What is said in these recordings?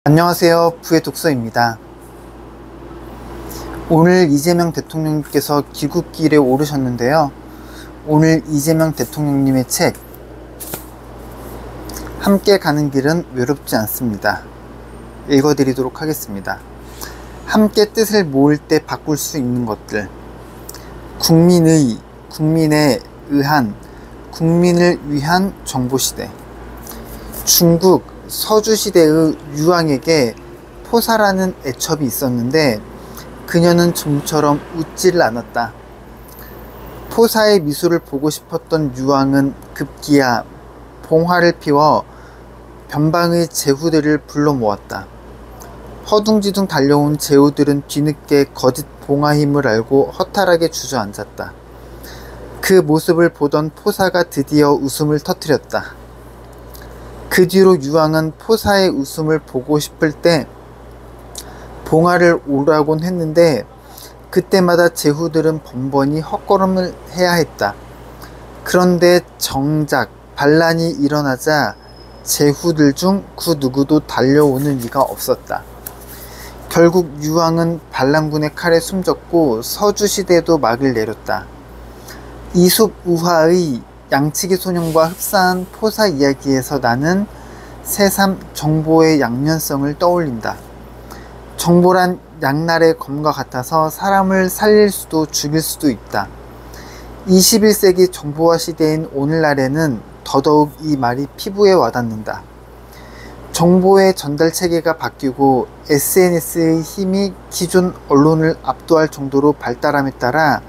안녕하세요. 부의 독서입니다. 오늘 이재명 대통령님께서 귀국길에 오르셨는데요. 오늘 이재명 대통령님의 책 함께 가는 길은 외롭지 않습니다. 읽어드리도록 하겠습니다. 함께 뜻을 모을 때 바꿀 수 있는 것들, 국민에 의한, 국민을 위한 정보시대. 중국 서주시대의 유황에게 포사라는 애첩이 있었는데 그녀는 좀처럼 웃지를 않았다. 포사의 미소를 보고 싶었던 유황은 급기야 봉화를 피워 변방의 제후들을 불러 모았다. 허둥지둥 달려온 제후들은 뒤늦게 거짓 봉화임을 알고 허탈하게 주저앉았다. 그 모습을 보던 포사가 드디어 웃음을 터뜨렸다. 그 뒤로 유황은 포사의 웃음을 보고 싶을 때 봉화를 오라곤 했는데 그때마다 제후들은 번번이 헛걸음을 해야 했다. 그런데 정작 반란이 일어나자 제후들 중 그 누구도 달려오는 이가 없었다. 결국 유황은 반란군의 칼에 숨졌고 서주시대도 막을 내렸다. 이솝우화의 양치기 소년과 흡사한 포사 이야기에서 나는 새삼 정보의 양면성을 떠올린다. 정보란 양날의 검과 같아서 사람을 살릴 수도 죽일 수도 있다. 21세기 정보화 시대인 오늘날에는 더더욱 이 말이 피부에 와닿는다. 정보의 전달 체계가 바뀌고 SNS의 힘이 기존 언론을 압도할 정도로 발달함에 따라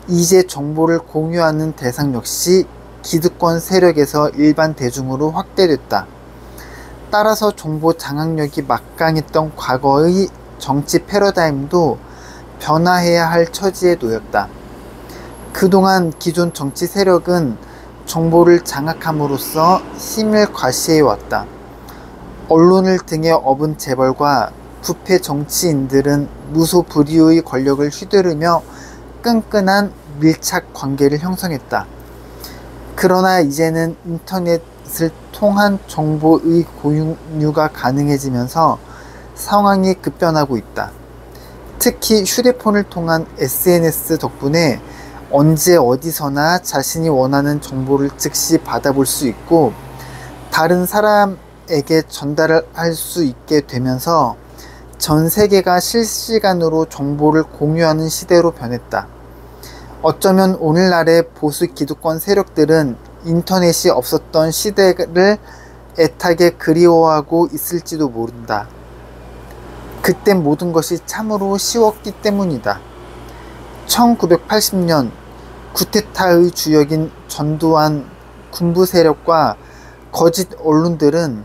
이제 정보를 공유하는 대상 역시 기득권 세력에서 일반 대중으로 확대됐다. 따라서 정보 장악력이 막강했던 과거의 정치 패러다임도 변화해야 할 처지에 놓였다. 그동안 기존 정치 세력은 정보를 장악함으로써 힘을 과시해왔다. 언론을 등에 업은 재벌과 부패 정치인들은 무소불위의 권력을 휘두르며 끈끈한 밀착 관계를 형성했다. 그러나 이제는 인터넷을 통한 정보의 공유가 가능해지면서 상황이 급변하고 있다. 특히 휴대폰을 통한 SNS 덕분에 언제 어디서나 자신이 원하는 정보를 즉시 받아볼 수 있고 다른 사람에게 전달을 할 수 있게 되면서 전 세계가 실시간으로 정보를 공유하는 시대로 변했다. 어쩌면 오늘날의 보수 기득권 세력들은 인터넷이 없었던 시대를 애타게 그리워하고 있을지도 모른다. 그때 모든 것이 참으로 쉬웠기 때문이다. 1980년 쿠데타의 주역인 전두환 군부 세력과 거짓 언론들은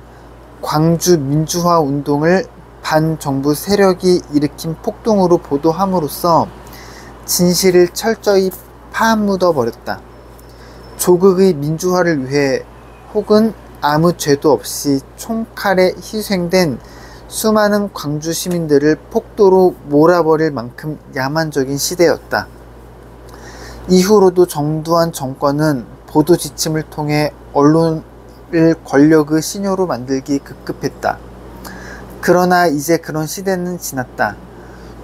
광주 민주화 운동을 반정부 세력이 일으킨 폭동으로 보도함으로써 진실을 철저히 파묻어 버렸다. 조국의 민주화를 위해 혹은 아무 죄도 없이 총칼에 희생된 수많은 광주 시민들을 폭도로 몰아버릴 만큼 야만적인 시대였다. 이후로도 전두환 정권은 보도 지침을 통해 언론을 권력의 신효로 만들기 급급했다. 그러나 이제 그런 시대는 지났다.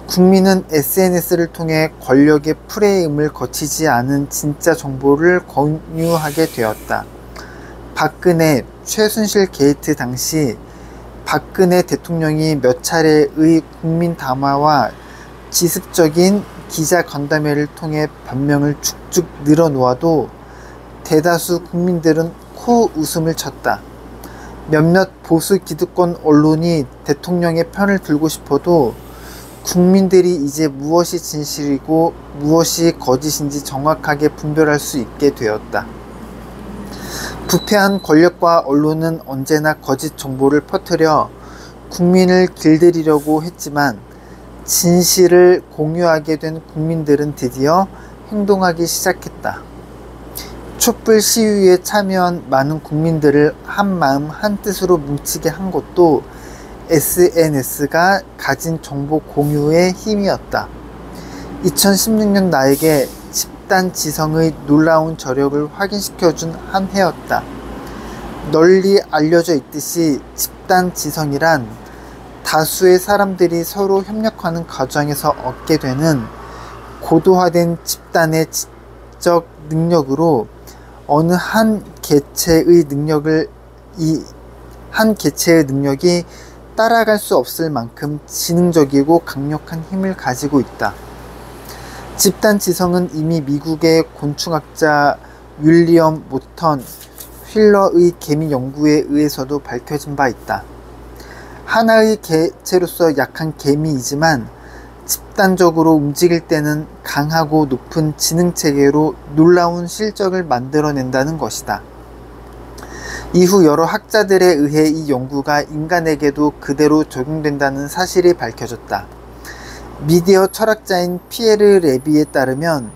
국민은 SNS를 통해 권력의 프레임을 거치지 않은 진짜 정보를 공유하게 되었다. 박근혜, 최순실 게이트 당시 박근혜 대통령이 몇 차례의 국민 담화와 지습적인 기자 간담회를 통해 변명을 쭉쭉 늘어놓아도 대다수 국민들은 코 웃음을 쳤다. 몇몇 보수 기득권 언론이 대통령의 편을 들고 싶어도 국민들이 이제 무엇이 진실이고 무엇이 거짓인지 정확하게 분별할 수 있게 되었다. 부패한 권력과 언론은 언제나 거짓 정보를 퍼뜨려 국민을 길들이려고 했지만 진실을 공유하게 된 국민들은 드디어 행동하기 시작했다. 촛불 시위에 참여한 많은 국민들을 한마음 한뜻으로 뭉치게 한 것도 SNS가 가진 정보 공유의 힘이었다. 2016년 나에게 집단 지성의 놀라운 저력을 확인시켜준 한 해였다. 널리 알려져 있듯이 집단 지성이란 다수의 사람들이 서로 협력하는 과정에서 얻게 되는 고도화된 집단의 지적 능력으로 어느 한 개체의 능력이 따라갈 수 없을 만큼 지능적이고 강력한 힘을 가지고 있다. 집단 지성은 이미 미국의 곤충학자 윌리엄 모턴 휠러의 개미 연구에 의해서도 밝혀진 바 있다. 하나의 개체로서 약한 개미이지만 집단적으로 움직일 때는 강하고 높은 지능체계로 놀라운 실적을 만들어낸다는 것이다. 이후 여러 학자들에 의해 이 연구가 인간에게도 그대로 적용된다는 사실이 밝혀졌다. 미디어 철학자인 피에르 레비에 따르면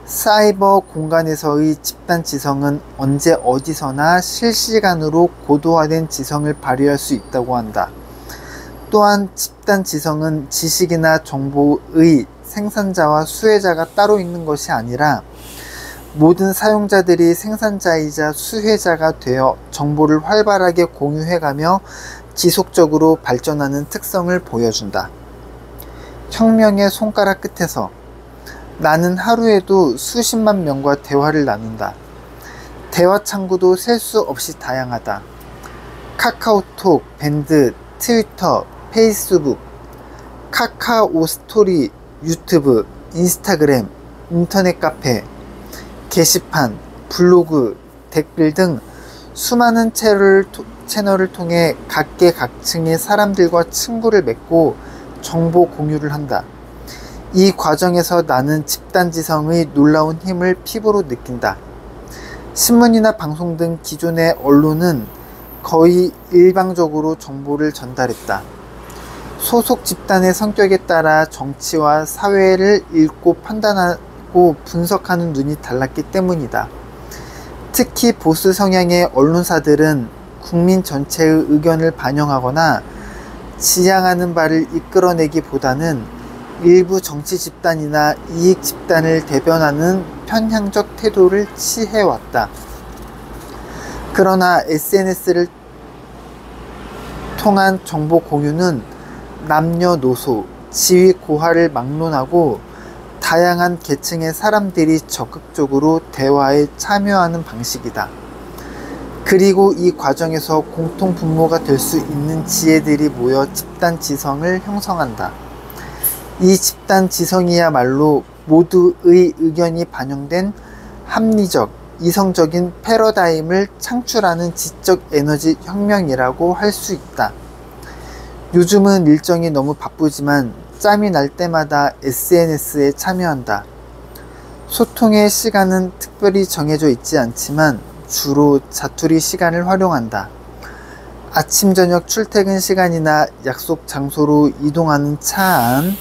사이버 공간에서의 집단 지성은 언제 어디서나 실시간으로 고도화된 지성을 발휘할 수 있다고 한다. 또한 집단 지성은 지식이나 정보의 생산자와 수혜자가 따로 있는 것이 아니라 모든 사용자들이 생산자이자 수혜자가 되어 정보를 활발하게 공유해가며 지속적으로 발전하는 특성을 보여준다. 혁명의 손가락 끝에서 나는 하루에도 수십만 명과 대화를 나눈다. 대화 창구도 셀 수 없이 다양하다. 카카오톡, 밴드, 트위터, 페이스북, 카카오 스토리, 유튜브, 인스타그램, 인터넷 카페, 게시판, 블로그, 댓글 등 수많은 채널을 통해 각계각층의 사람들과 친구를 맺고 정보 공유를 한다. 이 과정에서 나는 집단지성의 놀라운 힘을 피부로 느낀다. 신문이나 방송 등 기존의 언론은 거의 일방적으로 정보를 전달했다. 소속 집단의 성격에 따라 정치와 사회를 읽고 판단하고 분석하는 눈이 달랐기 때문이다. 특히 보수 성향의 언론사들은 국민 전체의 의견을 반영하거나 지향하는 바를 이끌어내기보다는 일부 정치 집단이나 이익 집단을 대변하는 편향적 태도를 취해왔다. 그러나 SNS를 통한 정보 공유는 남녀노소, 지위 고하를 막론하고 다양한 계층의 사람들이 적극적으로 대화에 참여하는 방식이다. 그리고 이 과정에서 공통 분모가 될 수 있는 지혜들이 모여 집단 지성을 형성한다. 이 집단 지성이야말로 모두의 의견이 반영된 합리적, 이성적인 패러다임을 창출하는 지적 에너지 혁명이라고 할 수 있다. 요즘은 일정이 너무 바쁘지만 짬이 날 때마다 SNS에 참여한다. 소통의 시간은 특별히 정해져 있지 않지만 주로 자투리 시간을 활용한다. 아침 저녁 출퇴근 시간이나 약속 장소로 이동하는 차 안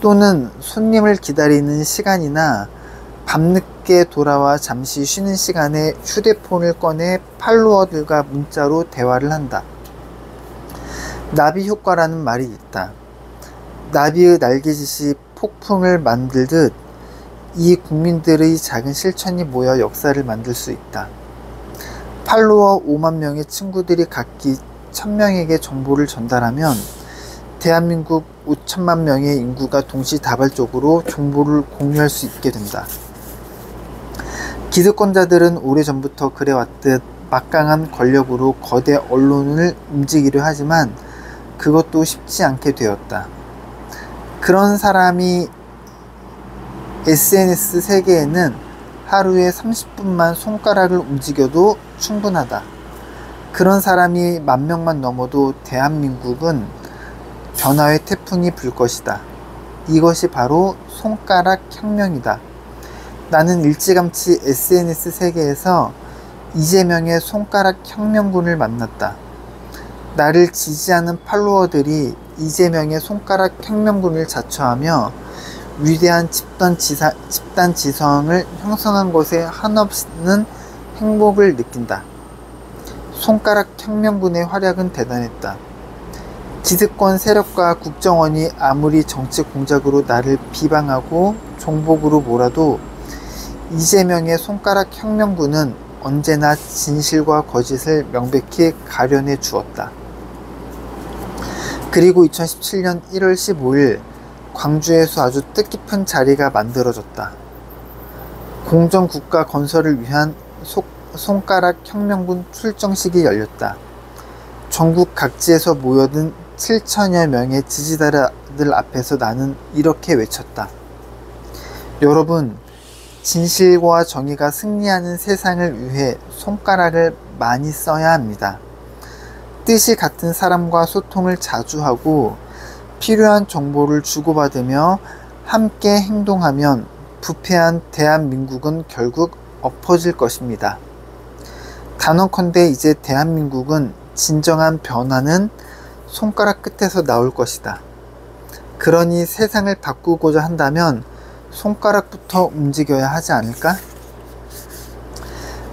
또는 손님을 기다리는 시간이나 밤늦게 돌아와 잠시 쉬는 시간에 휴대폰을 꺼내 팔로워들과 문자로 대화를 한다. 나비 효과라는 말이 있다. 나비의 날개짓이 폭풍을 만들듯 이 국민들의 작은 실천이 모여 역사를 만들 수 있다. 팔로워 5만 명의 친구들이 각기 1000명에게 정보를 전달하면 대한민국 5천만 명의 인구가 동시다발적으로 정보를 공유할 수 있게 된다. 기득권자들은 오래전부터 그래왔듯 막강한 권력으로 거대 언론을 움직이려 하지만 그것도 쉽지 않게 되었다. 그런 사람이 SNS 세계에는 하루에 30분만 손가락을 움직여도 충분하다. 그런 사람이 10,000명만 넘어도 대한민국은 변화의 태풍이 불 것이다. 이것이 바로 손가락 혁명이다. 나는 일찌감치 SNS 세계에서 이재명의 손가락 혁명군을 만났다. 나를 지지하는 팔로워들이 이재명의 손가락 혁명군을 자처하며 위대한 집단 지성을 형성한 것에 한없는 행복을 느낀다. 손가락 혁명군의 활약은 대단했다. 기득권 세력과 국정원이 아무리 정치 공작으로 나를 비방하고 종북으로 몰아도 이재명의 손가락 혁명군은 언제나 진실과 거짓을 명백히 가려내 주었다. 그리고 2017년 1월 15일 광주에서 아주 뜻깊은 자리가 만들어졌다. 공정국가 건설을 위한 손가락 혁명군 출정식이 열렸다. 전국 각지에서 모여든 7천여 명의 지지자들 앞에서 나는 이렇게 외쳤다. 여러분, 진실과 정의가 승리하는 세상을 위해 손가락을 많이 써야 합니다. 뜻이 같은 사람과 소통을 자주 하고 필요한 정보를 주고받으며 함께 행동하면 부패한 대한민국은 결국 엎어질 것입니다. 단언컨대 이제 대한민국은 진정한 변화는 손가락 끝에서 나올 것이다. 그러니 세상을 바꾸고자 한다면 손가락부터 움직여야 하지 않을까?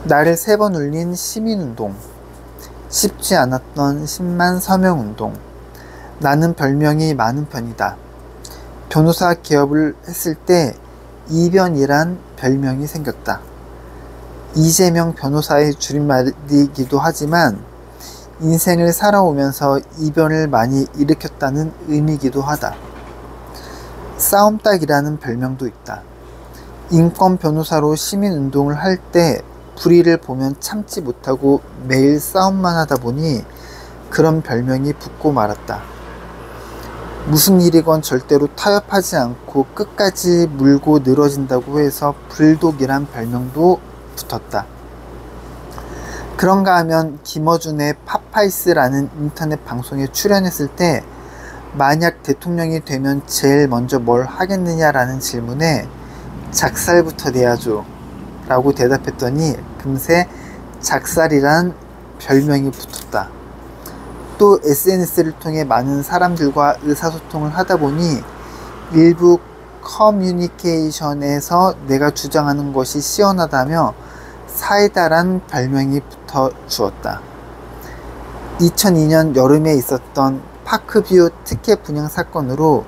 나를 3번 울린 시민운동, 쉽지 않았던 10만 서명운동. 나는 별명이 많은 편이다. 변호사 개업을 했을 때 이변이란 별명이 생겼다. 이재명 변호사의 줄임말이기도 하지만 인생을 살아오면서 이변을 많이 일으켰다는 의미이기도 하다. 싸움닭이라는 별명도 있다. 인권 변호사로 시민운동을 할 때 불의를 보면 참지 못하고 매일 싸움만 하다 보니 그런 별명이 붙고 말았다. 무슨 일이건 절대로 타협하지 않고 끝까지 물고 늘어진다고 해서 불독이란 별명도 붙었다. 그런가 하면 김어준의 파파이스라는 인터넷 방송에 출연했을 때 만약 대통령이 되면 제일 먼저 뭘 하겠느냐라는 질문에 작살부터 내야죠 라고 대답했더니 금세 작살이란 별명이 붙었다. 또 SNS를 통해 많은 사람들과 의사소통을 하다 보니 일부 커뮤니케이션에서 내가 주장하는 것이 시원하다며 사이다란 별명이 붙어 주었다. 2002년 여름에 있었던 파크뷰 특혜 분양 사건으로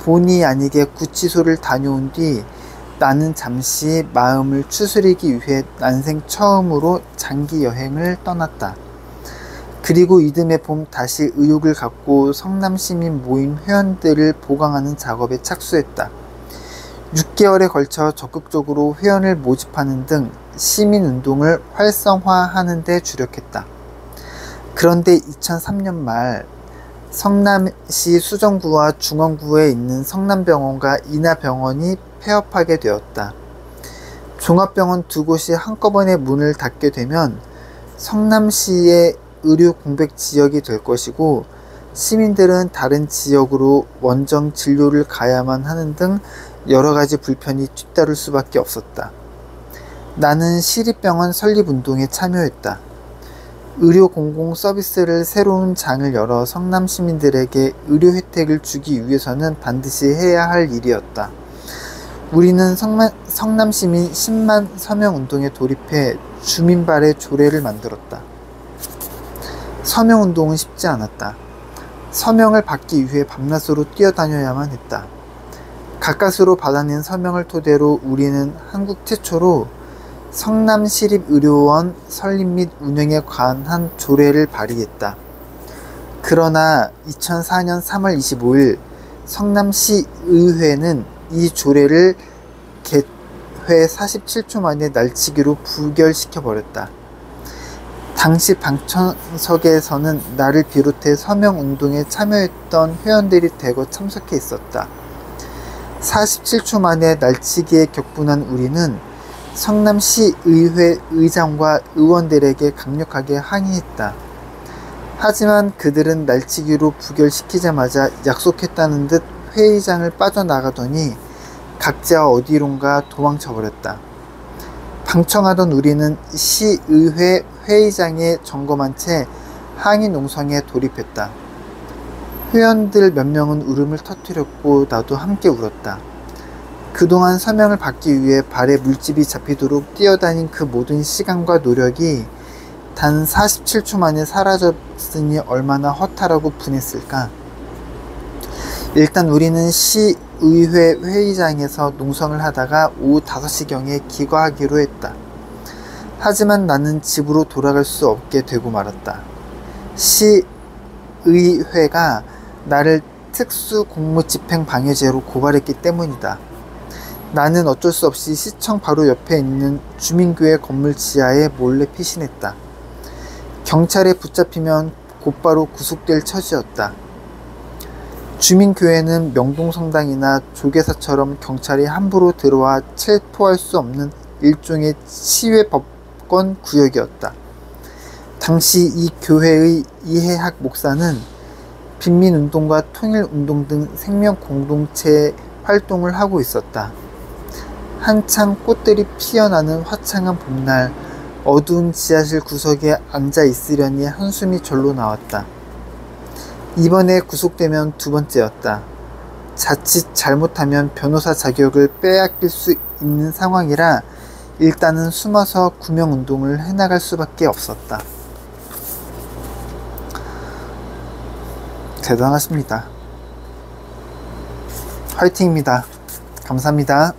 본의 아니게 구치소를 다녀온 뒤 나는 잠시 마음을 추스리기 위해 난생 처음으로 장기 여행을 떠났다. 그리고 이듬해 봄 다시 의욕을 갖고 성남시민 모임 회원들을 보강하는 작업에 착수했다. 6개월에 걸쳐 적극적으로 회원을 모집하는 등 시민운동을 활성화하는 데 주력했다. 그런데 2003년 말 성남시 수정구와 중원구에 있는 성남병원과 인하병원이 폐업하게 되었다. 종합병원 2곳이 한꺼번에 문을 닫게 되면 성남시의 의료 공백 지역이 될 것이고 시민들은 다른 지역으로 원정 진료를 가야만 하는 등 여러가지 불편이 뒤따를 수밖에 없었다. 나는 시립병원 설립운동에 참여했다. 의료 공공 서비스를 새로운 장을 열어 성남 시민들에게 의료 혜택을 주기 위해서는 반드시 해야 할 일이었다. 우리는 성남 시민 10만 서명 운동에 돌입해 주민발의 조례를 만들었다. 서명 운동은 쉽지 않았다. 서명을 받기 위해 밤낮으로 뛰어다녀야만 했다. 가까스로 받아낸 서명을 토대로 우리는 한국 최초로 성남시립의료원 설립 및 운영에 관한 조례를 발의했다. 그러나 2004년 3월 25일 성남시의회는 이 조례를 개회 47초 만에 날치기로 부결시켜버렸다. 당시 방청석에서는 나를 비롯해 서명운동에 참여했던 회원들이 대거 참석해 있었다. 47초 만에 날치기에 격분한 우리는 성남시의회 의장과 의원들에게 강력하게 항의했다. 하지만 그들은 날치기로 부결시키자마자 약속했다는 듯 회의장을 빠져나가더니 각자 어디론가 도망쳐버렸다. 방청하던 우리는 시의회 회의장에 점검한 채 항의 농성에 돌입했다. 회원들 몇 명은 울음을 터뜨렸고 나도 함께 울었다. 그동안 서명을 받기 위해 발에 물집이 잡히도록 뛰어다닌 그 모든 시간과 노력이 단 47초 만에 사라졌으니 얼마나 허탈하고 분했을까. 일단 우리는 시의회 회의장에서 농성을 하다가 오후 5시경에 귀가하기로 했다. 하지만 나는 집으로 돌아갈 수 없게 되고 말았다. 시의회가 나를 특수공무집행방해죄로 고발했기 때문이다. 나는 어쩔 수 없이 시청 바로 옆에 있는 주민교회 건물 지하에 몰래 피신했다. 경찰에 붙잡히면 곧바로 구속될 처지였다. 주민교회는 명동성당이나 조계사처럼 경찰이 함부로 들어와 체포할 수 없는 일종의 치외법권 구역이었다. 당시 이 교회의 이해학 목사는 빈민운동과 통일운동 등 생명공동체의 활동을 하고 있었다. 한창 꽃들이 피어나는 화창한 봄날, 어두운 지하실 구석에 앉아 있으려니 한숨이 절로 나왔다. 이번에 구속되면 두 번째였다. 자칫 잘못하면 변호사 자격을 빼앗길 수 있는 상황이라 일단은 숨어서 구명운동을 해나갈 수밖에 없었다. 대단하십니다. 화이팅입니다. 감사합니다.